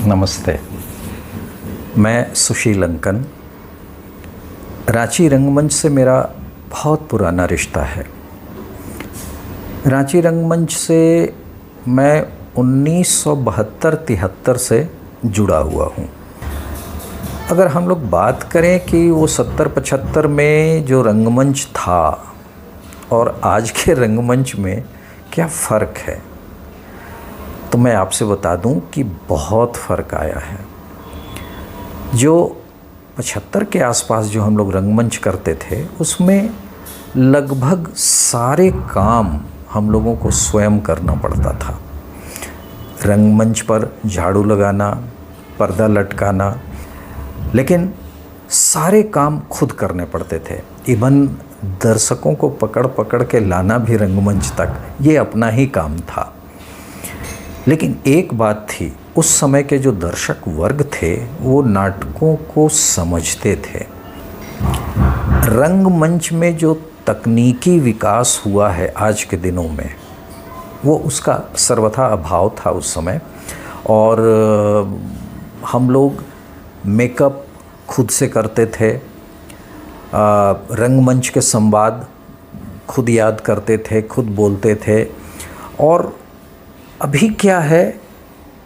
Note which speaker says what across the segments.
Speaker 1: नमस्ते। मैं सुशील अंकन। रांची रंगमंच से मेरा बहुत पुराना रिश्ता है। रांची रंगमंच से मैं 1972-73 से जुड़ा हुआ हूँ। अगर हम लोग बात करें कि वो 70-75 में जो रंगमंच था और आज के रंगमंच में क्या फ़र्क है, तो मैं आपसे बता दूं कि बहुत फ़र्क आया है। जो 75 के आसपास जो हम लोग रंगमंच करते थे, उसमें लगभग सारे काम हम लोगों को स्वयं करना पड़ता था। रंगमंच पर झाड़ू लगाना, पर्दा लटकाना, लेकिन सारे काम खुद करने पड़ते थे। इवन दर्शकों को पकड़ पकड़ के लाना भी रंगमंच तक, ये अपना ही काम था। लेकिन एक बात थी, उस समय के जो दर्शक वर्ग थे वो नाटकों को समझते थे। रंगमंच में जो तकनीकी विकास हुआ है आज के दिनों में, वो उसका सर्वथा अभाव था उस समय। और हम लोग मेकअप खुद से करते थे, रंगमंच के संवाद खुद याद करते थे, खुद बोलते थे। और अभी क्या है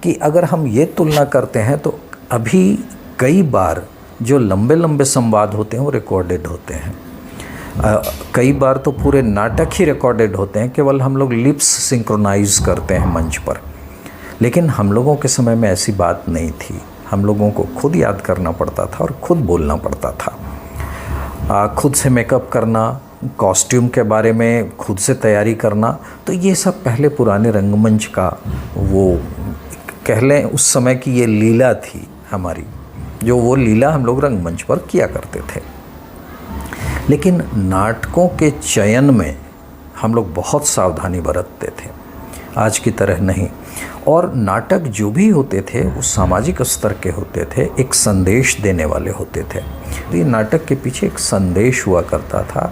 Speaker 1: कि अगर हम ये तुलना करते हैं तो अभी कई बार जो लंबे लंबे संवाद होते हैं वो रिकॉर्डेड होते हैं। कई बार तो पूरे नाटक ही रिकॉर्डेड होते हैं, केवल हम लोग लिप्स सिंक्रोनाइज करते हैं मंच पर। लेकिन हम लोगों के समय में ऐसी बात नहीं थी। हम लोगों को खुद याद करना पड़ता था और खुद बोलना पड़ता था। खुद से मेकअप करना, कॉस्ट्यूम के बारे में खुद से तैयारी करना, तो ये सब पहले पुराने रंगमंच का वो कह लें उस समय की ये लीला थी हमारी, जो वो लीला हम लोग रंगमंच पर किया करते थे। लेकिन नाटकों के चयन में हम लोग बहुत सावधानी बरतते थे, आज की तरह नहीं। और नाटक जो भी होते थे वो सामाजिक स्तर के होते थे, एक संदेश देने वाले होते थे। तो ये नाटक के पीछे एक संदेश हुआ करता था।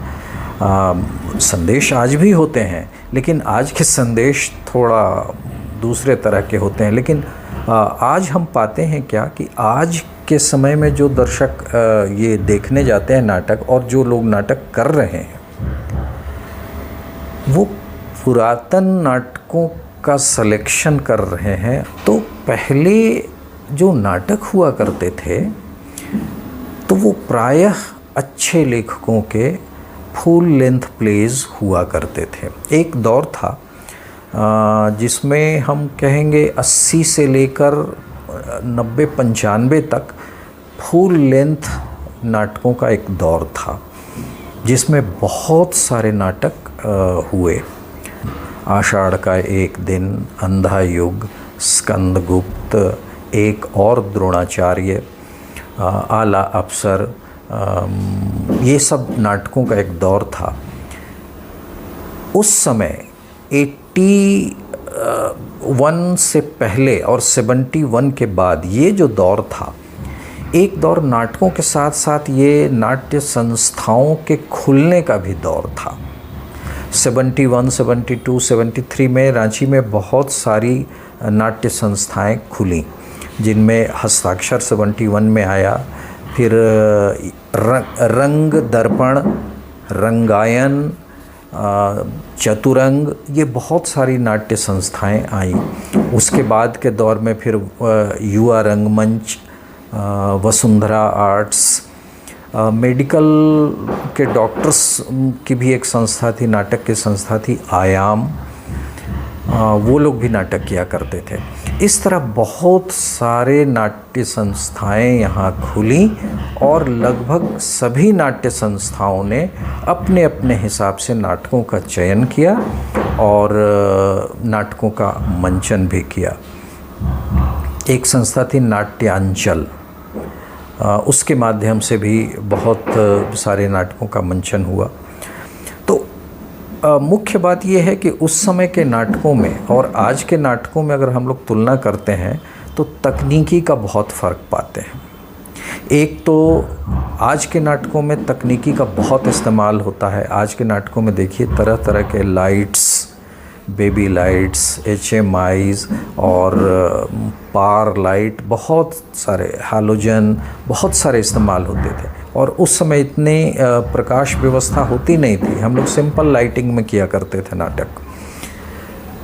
Speaker 1: संदेश आज भी होते हैं, लेकिन आज के संदेश थोड़ा दूसरे तरह के होते हैं। लेकिन आज हम पाते हैं क्या कि आज के समय में जो दर्शक ये देखने जाते हैं नाटक, और जो लोग नाटक कर रहे हैं, वो पुरातन नाटकों का सिलेक्शन कर रहे हैं। तो पहले जो नाटक हुआ करते थे तो वो प्रायः अच्छे लेखकों के फुल लेंथ प्लेज हुआ करते थे। एक दौर था जिसमें हम कहेंगे 80 से लेकर 90-95 तक फुल लेंथ नाटकों का एक दौर था, जिसमें बहुत सारे नाटक हुए। आषाढ़ का एक दिन, अंधा युग, स्कंदगुप्त, एक और द्रोणाचार्य, आला अफसर, ये सब नाटकों का एक दौर था। उस समय 81 से पहले और 71 के बाद ये जो दौर था, एक दौर नाटकों के साथ साथ ये नाट्य संस्थाओं के खुलने का भी दौर था। 71, 72, 73 में रांची में बहुत सारी नाट्य संस्थाएं खुली, जिनमें हस्ताक्षर 71 में आया। फिर रंग दर्पण, रंगायन, चतुरंग, ये बहुत सारी नाट्य संस्थाएं आई। उसके बाद के दौर में फिर युवा रंगमंच, वसुंधरा आर्ट्स, मेडिकल के डॉक्टर्स की भी एक संस्था थी, नाटक की संस्था थी आयाम, वो लोग भी नाटक किया करते थे। इस तरह बहुत सारे नाट्य संस्थाएं यहाँ खुली और लगभग सभी नाट्य संस्थाओं ने अपने अपने हिसाब से नाटकों का चयन किया और नाटकों का मंचन भी किया। एक संस्था थी नाट्यांचल, उसके माध्यम से भी बहुत सारे नाटकों का मंचन हुआ। तो मुख्य बात यह है कि उस समय के नाटकों में और आज के नाटकों में अगर हम लोग तुलना करते हैं तो तकनीकी का बहुत फ़र्क पाते हैं। एक तो आज के नाटकों में तकनीकी का बहुत इस्तेमाल होता है। आज के नाटकों में देखिए तरह तरह के लाइट्स, बेबी लाइट्स, HMIs और पार लाइट, बहुत सारे हैलोजन, बहुत सारे इस्तेमाल होते थे। और उस समय इतने प्रकाश व्यवस्था होती नहीं थी, हम लोग सिंपल लाइटिंग में किया करते थे नाटक।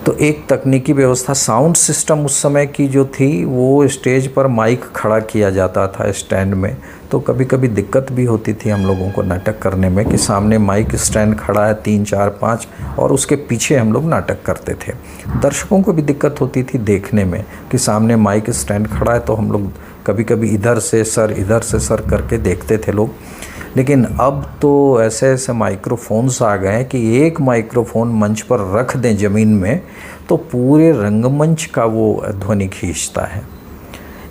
Speaker 1: तो एक तकनीकी व्यवस्था, साउंड सिस्टम उस समय की जो थी, वो स्टेज पर माइक खड़ा किया जाता था स्टैंड में, तो कभी कभी दिक्कत भी होती थी हम लोगों को नाटक करने में कि सामने माइक स्टैंड खड़ा है 3, 4, 5 और उसके पीछे हम लोग नाटक करते थे। दर्शकों को भी दिक्कत होती थी देखने में कि सामने माइक स्टैंड खड़ा है, तो हम लोग कभी कभी इधर से सर करके देखते थे लोग। लेकिन अब तो ऐसे ऐसे माइक्रोफोन्स आ गए हैं कि एक माइक्रोफोन मंच पर रख दें ज़मीन में तो पूरे रंगमंच का वो ध्वनि खींचता है।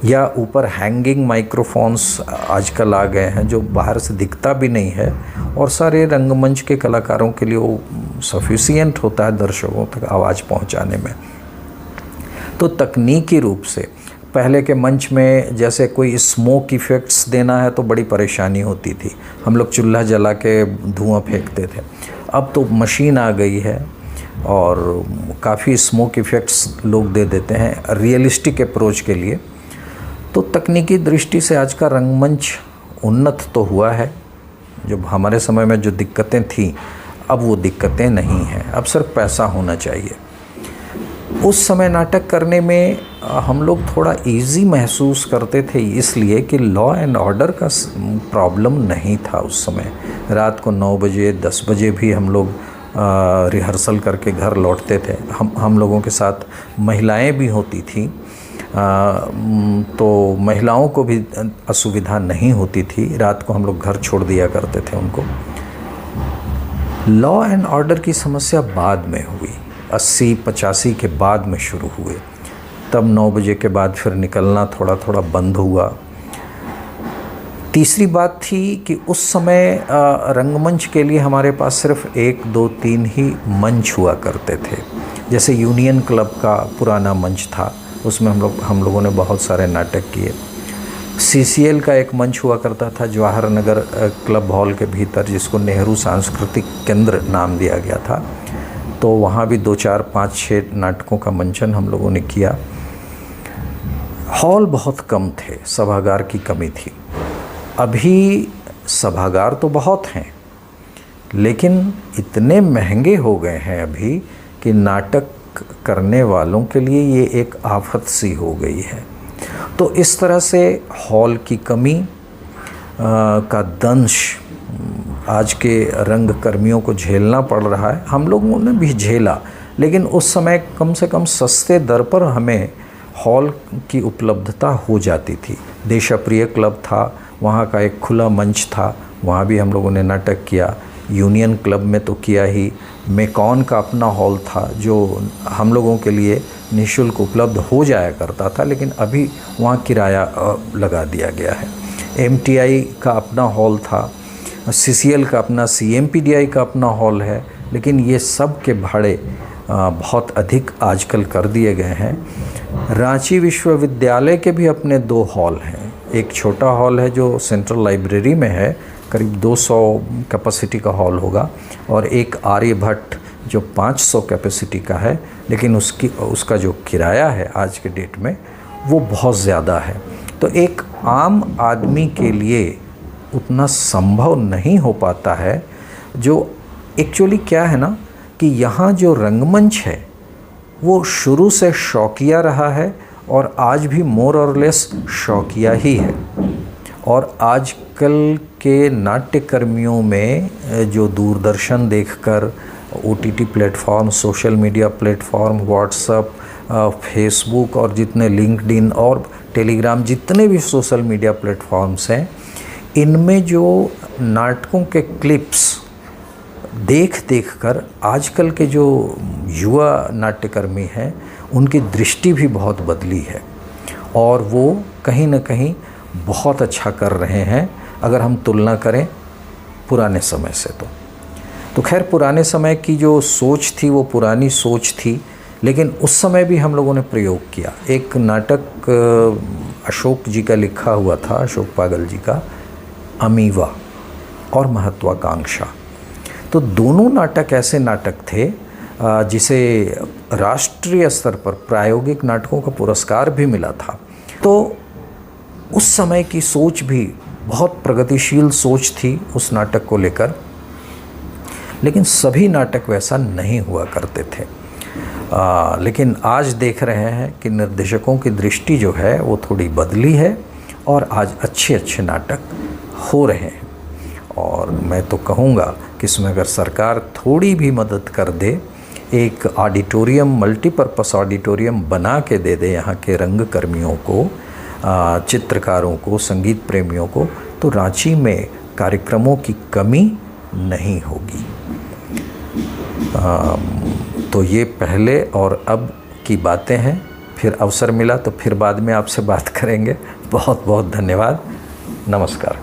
Speaker 1: या ऊपर हैंगिंग माइक्रोफोन्स आजकल आ गए हैं जो बाहर से दिखता भी नहीं है और सारे रंगमंच के कलाकारों के लिए वो सफिशिएंट होता है दर्शकों तक आवाज़ पहुंचाने में। तो तकनीकी रूप से पहले के मंच में जैसे कोई स्मोक इफ़ेक्ट्स देना है तो बड़ी परेशानी होती थी, हम लोग चूल्हा जला के धुआं फेंकते थे। अब तो मशीन आ गई है और काफ़ी स्मोक इफ़ेक्ट्स लोग दे देते हैं रियलिस्टिक अप्रोच के लिए। तो तकनीकी दृष्टि से आज का रंगमंच उन्नत तो हुआ है। जो हमारे समय में जो दिक्कतें थीं अब वो दिक्कतें नहीं हैं, अब सिर्फ पैसा होना चाहिए। उस समय नाटक करने में हम लोग थोड़ा इजी महसूस करते थे इसलिए कि लॉ एंड ऑर्डर का प्रॉब्लम नहीं था उस समय। रात को 9 बजे 10 बजे भी हम लोग रिहर्सल करके घर लौटते थे। हम लोगों के साथ महिलाएं भी होती थीं, तो महिलाओं को भी असुविधा नहीं होती थी। रात को हम लोग घर छोड़ दिया करते थे उनको। लॉ एंड ऑर्डर की समस्या बाद में हुई, 80-85 के बाद में शुरू हुए। तब 9 बजे के बाद फिर निकलना थोड़ा थोड़ा बंद हुआ। तीसरी बात थी कि उस समय रंगमंच के लिए हमारे पास सिर्फ 1, 2, 3 ही मंच हुआ करते थे। जैसे यूनियन क्लब का पुराना मंच था, उसमें हम लोगों ने बहुत सारे नाटक किए। CCL का एक मंच हुआ करता था जवाहर नगर क्लब हॉल के भीतर, जिसको नेहरू सांस्कृतिक केंद्र नाम दिया गया था। तो वहाँ भी 2, 4, 5, 6 नाटकों का मंचन हम लोगों ने किया। हॉल बहुत कम थे, सभागार की कमी थी। अभी सभागार तो बहुत हैं, लेकिन इतने महंगे हो गए हैं अभी कि नाटक करने वालों के लिए ये एक आफत सी हो गई है। तो इस तरह से हॉल की कमी का दंश आज के रंग कर्मियों को झेलना पड़ रहा है। हम लोगों ने भी झेला, लेकिन उस समय कम से कम सस्ते दर पर हमें हॉल की उपलब्धता हो जाती थी। देशप्रिय क्लब था, वहाँ का एक खुला मंच था, वहाँ भी हम लोगों ने नाटक किया। यूनियन क्लब में तो किया ही। मेकॉन का अपना हॉल था जो हम लोगों के लिए निःशुल्क उपलब्ध हो जाया करता था, लेकिन अभी वहाँ किराया लगा दिया गया है। MTI का अपना हॉल था, CCL का अपना, CMPDI का अपना हॉल है, लेकिन ये सब के भाड़े बहुत अधिक आजकल कर दिए गए हैं। रांची विश्वविद्यालय के भी अपने 2 हॉल हैं। एक छोटा हॉल है जो सेंट्रल लाइब्रेरी में है, करीब 200 कैपेसिटी का हॉल होगा, और एक आर्यभट्ट जो 500 कैपेसिटी का है, लेकिन उसका जो किराया है आज के डेट में वो बहुत ज़्यादा है। तो एक आम आदमी के लिए उतना संभव नहीं हो पाता है। जो एक्चुअली क्या है ना कि यहाँ जो रंगमंच है वो शुरू से शौकिया रहा है और आज भी मोर और लेस शौकिया ही है। और आजकल के नाट्यकर्मियों में जो दूरदर्शन देखकर, OTT platform, social media platform, WhatsApp, Facebook और जितने लिंक्डइन और टेलीग्राम, जितने भी सोशल मीडिया प्लेटफॉर्म्स हैं, इनमें जो नाटकों के क्लिप्स देख कर आजकल के जो युवा नाट्यकर्मी हैं उनकी दृष्टि भी बहुत बदली है और वो कहीं न कहीं बहुत अच्छा कर रहे हैं अगर हम तुलना करें पुराने समय से। तो खैर पुराने समय की जो सोच थी वो पुरानी सोच थी, लेकिन उस समय भी हम लोगों ने प्रयोग किया। एक नाटक अशोक जी का लिखा हुआ था, अशोक पागल जी का, अमीवा और महत्वाकांक्षा। तो दोनों नाटक ऐसे नाटक थे जिसे राष्ट्रीय स्तर पर प्रायोगिक नाटकों का पुरस्कार भी मिला था। तो उस समय की सोच भी बहुत प्रगतिशील सोच थी उस नाटक को लेकर, लेकिन सभी नाटक वैसा नहीं हुआ करते थे। लेकिन आज देख रहे हैं कि निर्देशकों की दृष्टि जो है वो थोड़ी बदली है और आज अच्छे अच्छे नाटक हो रहे हैं। और मैं तो कहूँगा कि इसमें अगर सरकार थोड़ी भी मदद कर दे, एक ऑडिटोरियम, मल्टीपर्पस ऑडिटोरियम बना के दे दे यहाँ के रंगकर्मियों को, चित्रकारों को, संगीत प्रेमियों को, तो रांची में कार्यक्रमों की कमी नहीं होगी। तो ये पहले और अब की बातें हैं। फिर अवसर मिला तो फिर बाद में आपसे बात करेंगे। बहुत बहुत धन्यवाद। नमस्कार।